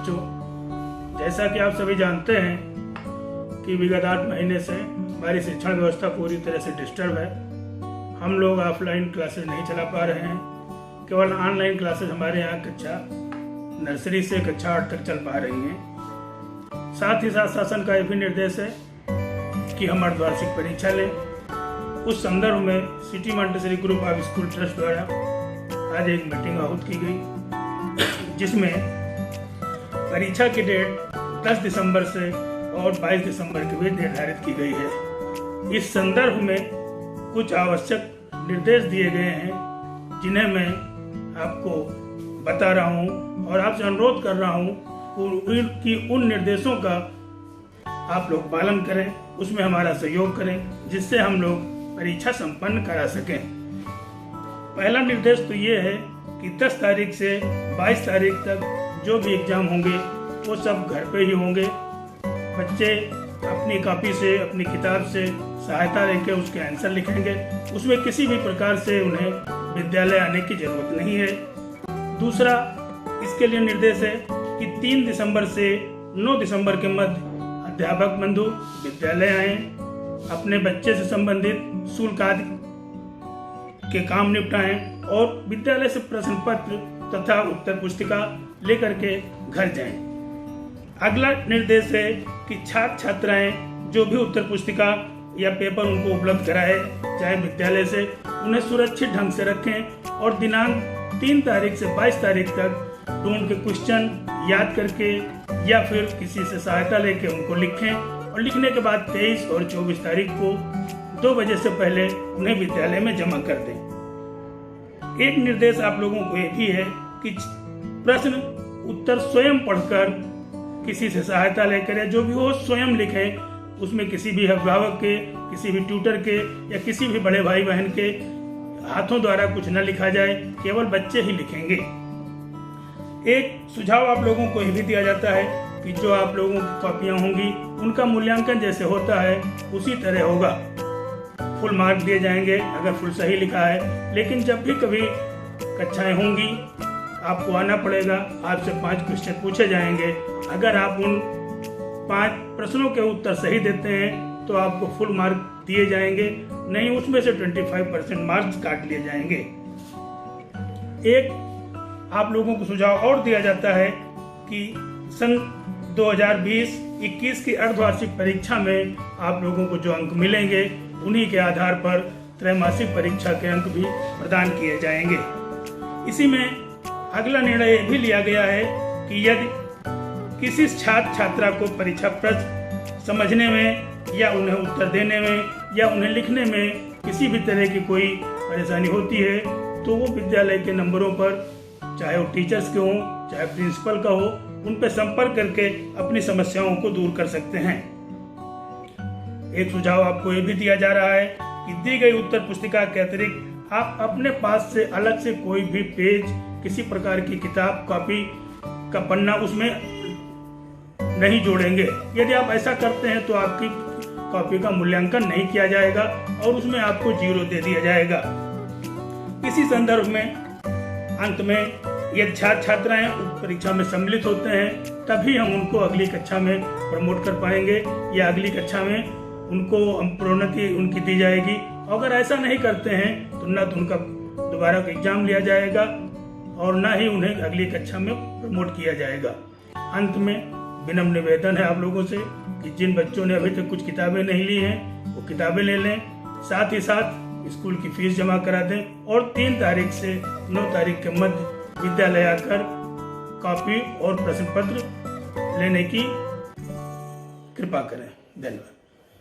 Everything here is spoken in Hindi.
बच्चों, जैसा कि आप सभी जानते हैं कि विगत 8 महीने से हमारी शिक्षण व्यवस्था पूरी तरह से डिस्टर्ब है। हम लोग ऑफलाइन क्लासेस नहीं चला पा रहे हैं, केवल ऑनलाइन क्लासेस हमारे यहाँ कक्षा नर्सरी से कक्षा 8 तक चल पा रही हैं। साथ ही साथ शासन का यह भी निर्देश है कि हम अर्धवार्षिक परीक्षा लें। उस संदर्भ में city Montessori group of school trust द्वारा आज एक मीटिंग आहूत की गई, जिसमें परीक्षा की डेट 10 दिसंबर से और 22 दिसंबर के बीच निर्धारित की गई है। इस संदर्भ में कुछ आवश्यक निर्देश दिए गए हैं, जिन्हें मैं आपको बता रहा हूं और आपसे अनुरोध कर रहा हूं कि उन निर्देशों का आप लोग पालन करें, उसमें हमारा सहयोग करें, जिससे हम लोग परीक्षा संपन्न करा सकें। पहला निर्देश तो ये है कि 10 तारीख से 22 तारीख तक जो भी एग्जाम होंगे वो सब घर पे ही होंगे। बच्चे अपनी कॉपी से, अपनी किताब से सहायता लेकर उसके आंसर लिखेंगे। उसमें किसी भी प्रकार से उन्हें विद्यालय आने की जरूरत नहीं है। दूसरा इसके लिए निर्देश है कि 3 दिसंबर से 9 दिसंबर के मध्य अध्यापक बंधु विद्यालय आए, अपने बच्चे से संबंधित शुल्क आदि के काम निपटाएं और विद्यालय से प्रश्न पत्र तथा उत्तर पुस्तिका लेकर के घर जाएं। अगला निर्देश है कि छात्र छात्राएं जो भी उत्तर पुस्तिका या पेपर उनको उपलब्ध कराए चाहे विद्यालय से, उन्हें सुरक्षित ढंग से रखें और दिनांक 3 तारीख से 22 तारीख तक ढूंढ के क्वेश्चन याद करके या फिर किसी से सहायता लेके उनको लिखें और लिखने के बाद 23 और 24 तारीख को 2 बजे से पहले उन्हें विद्यालय में जमा कर दें। एक निर्देश आप लोगों को यह भी है कि प्रश्न उत्तर स्वयं पढ़कर किसी से सहायता लेकर या जो भी हो स्वयं लिखें। उसमें किसी भी अभिभावक के, किसी भी ट्यूटर के या किसी भी बड़े भाई बहन के हाथों द्वारा कुछ न लिखा जाए, केवल बच्चे ही लिखेंगे। एक सुझाव आप लोगों को यह भी दिया जाता है कि जो आप लोगों की कॉपियां होंगी उनका मूल्यांकन जैसे होता है उसी तरह होगा। फुल मार्क दिए जाएंगे अगर फुल सही लिखा है, लेकिन जब भी कभी कक्षाएं होंगी आपको आना पड़ेगा। आपसे 5 क्वेश्चन पूछे जाएंगे। अगर आप उन 5 प्रश्नों के उत्तर सही देते हैं तो आपको फुल मार्क दिए जाएंगे, नहीं उसमें से 25% मार्क्स काट लिए जाएंगे। एक आप लोगों को सुझाव और दिया जाता है कि सन 2020-21 की अर्धवार्षिक परीक्षा में आप लोगों को जो अंक मिलेंगे उन्हीं के आधार पर त्रैमासिक परीक्षा के अंक भी प्रदान किए जाएंगे। इसी में अगला निर्णय भी लिया गया है कि यदि किसी छात्र छात्रा को परीक्षा प्रश्न समझने में या उन्हें उत्तर देने में या उन्हें लिखने में किसी भी तरह की कोई परेशानी होती है तो वो विद्यालय के नंबरों पर, चाहे वो टीचर्स के हों चाहे प्रिंसिपल का हो, उन पर संपर्क करके अपनी समस्याओं को दूर कर सकते हैं। एक सुझाव आपको ये भी दिया जा रहा है कि दी गई उत्तर पुस्तिका के अतिरिक्त आप अपने पास से अलग से कोई भी पेज, किसी प्रकार की किताब, कॉपी का पन्ना उसमें नहीं जोड़ेंगे। यदि आप ऐसा करते हैं तो आपकी कॉपी का मूल्यांकन नहीं किया जाएगा और उसमें आपको 0 दे दिया जाएगा। इसी संदर्भ में अंत में यदि छात्र छात्राएं परीक्षा में सम्मिलित होते हैं तभी हम उनको अगली कक्षा में प्रमोट कर पाएंगे या अगली कक्षा में उनको प्रोन्नति उनकी दी जाएगी। अगर ऐसा नहीं करते हैं तो न तो उनका दोबारा एग्जाम लिया जाएगा और न ही उन्हें अगली कक्षा में प्रमोट किया जाएगा। अंत में विनम्र निवेदन है आप लोगों से कि जिन बच्चों ने अभी तक कुछ किताबें नहीं ली हैं वो किताबें ले लें, साथ ही साथ स्कूल की फीस जमा करा दें और 3 तारीख से 9 तारीख के मध्य विद्यालय आकर कॉपी और प्रश्न पत्र लेने की कृपा करें। धन्यवाद।